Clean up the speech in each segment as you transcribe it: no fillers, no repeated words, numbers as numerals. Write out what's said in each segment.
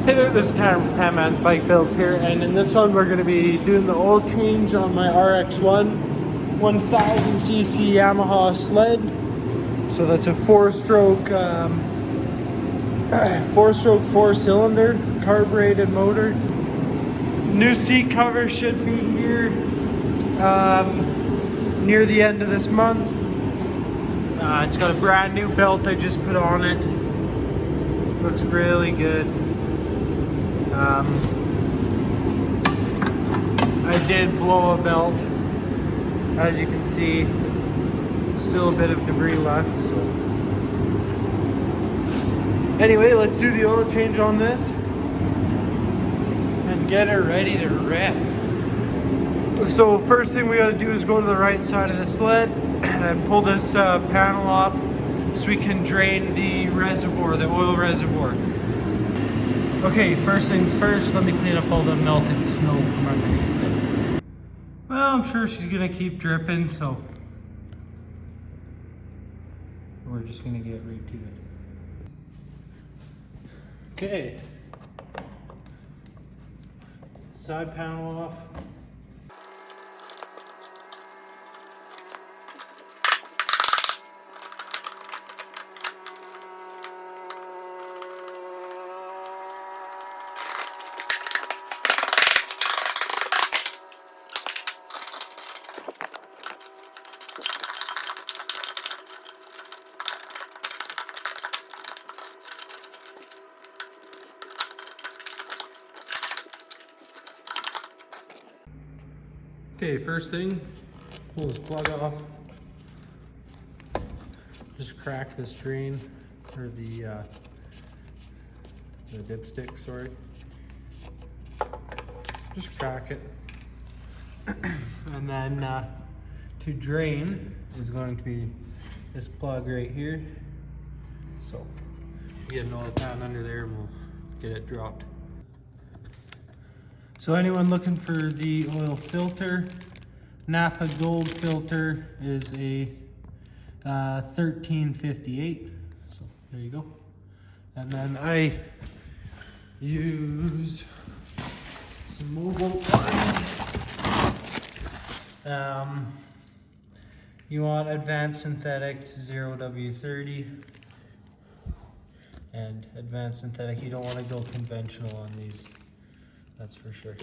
Hey there, this is Tanner from Tan Man's Bike Builds here, and in this one we're going to be doing the oil change on my RX1 1000cc Yamaha sled. So that's a four-stroke, four-cylinder carbureted motor. New seat cover should be here near the end of this month. It's got a brand new belt I just put on it. Looks really good. I did blow a belt, as you can see. Still a bit of debris left, so anyway, let's do the oil change on this and get her ready to rip. So first thing we got to do is go to the right side of the sled and pull this panel off so we can drain the reservoir, the oil reservoir. Okay, first things first, let me clean up all the melted snow from underneath it. Well, I'm sure she's gonna keep dripping, so we're just gonna get right to it. Okay, side panel off. Okay, first thing, pull this plug off. Just crack this drain, or the dipstick, sorry. Just crack it. And then to drain is going to be this plug right here. So get an oil pan under there and we'll get it dropped. So anyone looking for the oil filter, Napa Gold filter is a 1358. So there you go. And then I use some mobile oil. You want advanced synthetic 0W30 and advanced synthetic. You don't want to go conventional on these. That's for sure.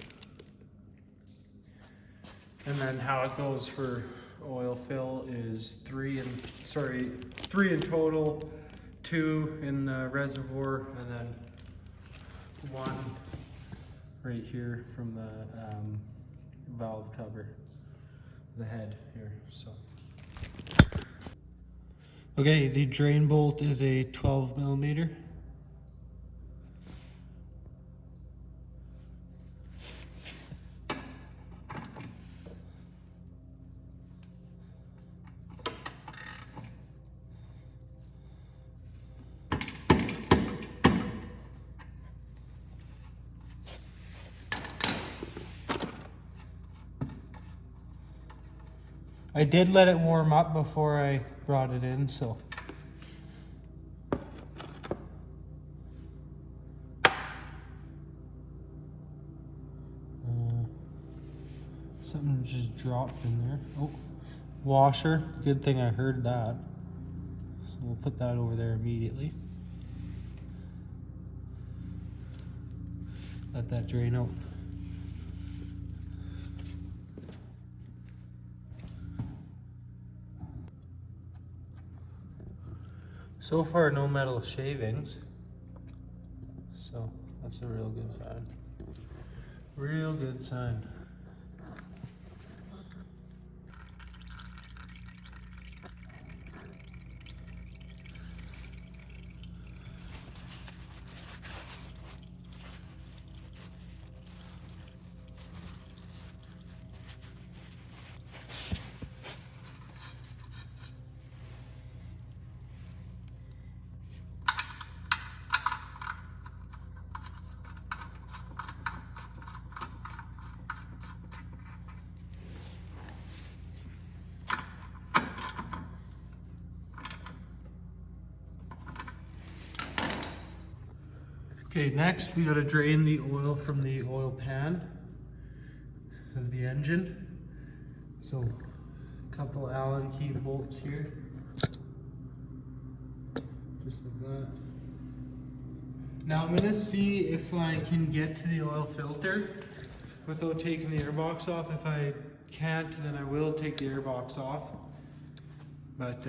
And then how it goes for oil fill is three in total, 2 in the reservoir, and then 1 right here from the valve cover, the head here. So okay, the drain bolt is a 12mm. I did let it warm up before I brought it in, so. Something just dropped in there. Oh, washer. Good thing I heard that. So we'll put that over there immediately. Let that drain out. So far, no metal shavings, so that's a real good sign. Real good sign. Okay, next we gotta drain the oil from the oil pan of the engine. So, a couple Allen key bolts here, just like that. Now I'm gonna see if I can get to the oil filter without taking the airbox off. If I can't, then I will take the airbox off. But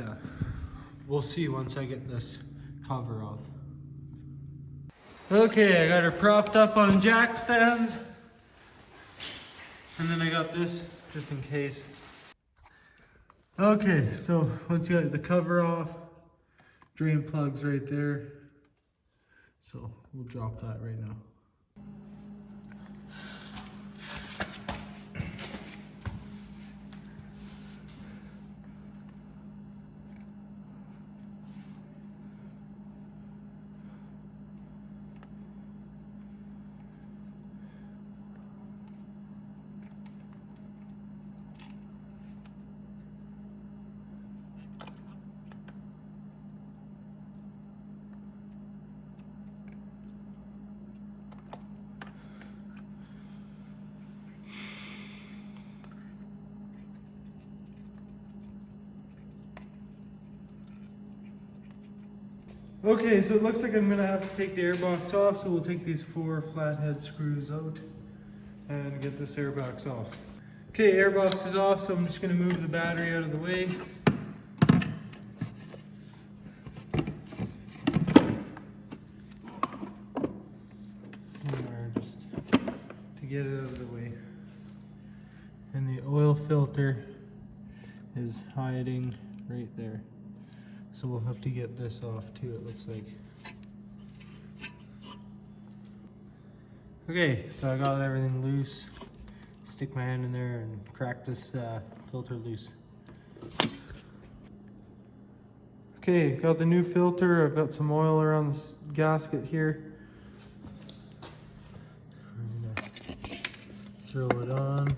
we'll see once I get this cover off. Okay, I got her propped up on jack stands. And then I got this just in case. Okay, so once you got the cover off, drain plug's right there. So we'll drop that right now. Okay, so it looks like I'm gonna have to take the airbox off, so we'll take these 4 flathead screws out and get this airbox off. Okay, airbox is off, so I'm just gonna move the battery out of the way. Just to get it out of the way. And the oil filter is hiding right there. So we'll have to get this off too, it looks like. Okay, so I got everything loose. Stick my hand in there and crack this filter loose. Okay, got the new filter. I've got some oil around this gasket here. I'm gonna throw it on.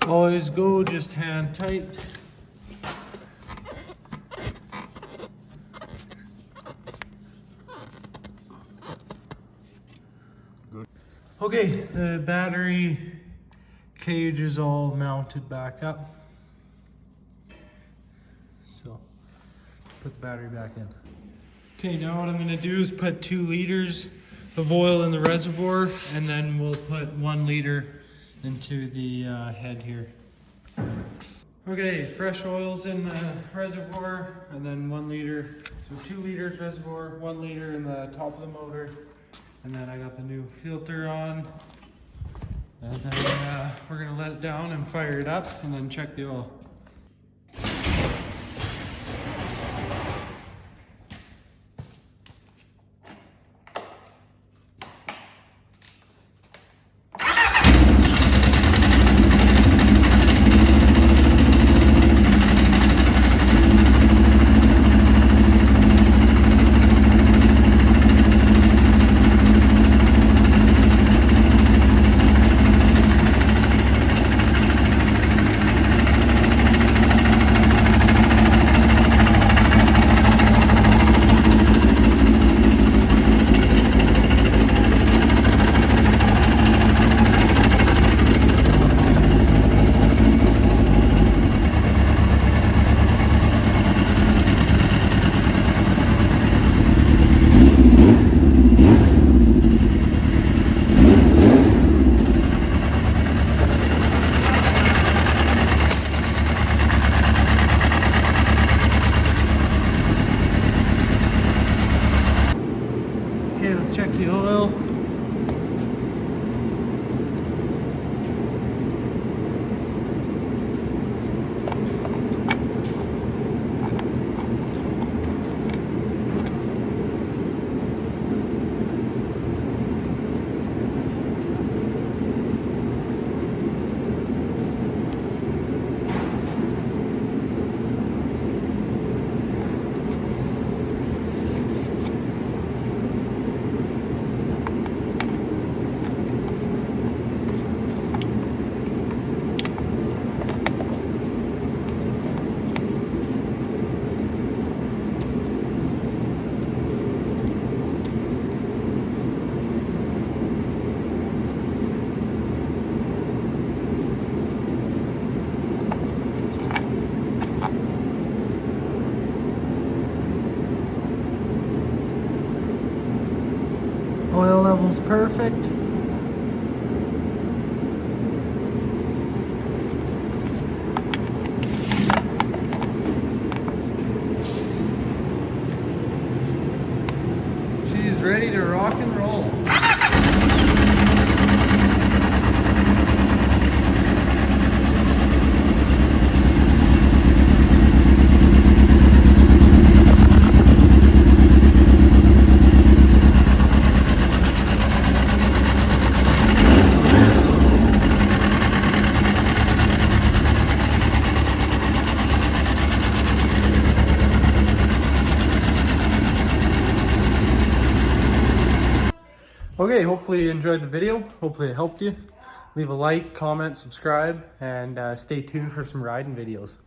Always go just hand tight. Good. Okay, the battery cage is all mounted back up. So, put the battery back in. Okay, now what I'm going to do is put 2 liters of oil in the reservoir, and then we'll put 1 liter into the head here. Okay, fresh oil's in the reservoir, and then 1 liter. So 2 liters reservoir, 1 liter in the top of the motor, and then I got the new filter on. And then we're gonna let it down and fire it up, and then check the oil. Okay, let's check the oil. Oil level's perfect. She's ready to rock and roll. Okay, hopefully you enjoyed the video. Hopefully it helped you. Leave a like, comment, subscribe, and stay tuned for some riding videos.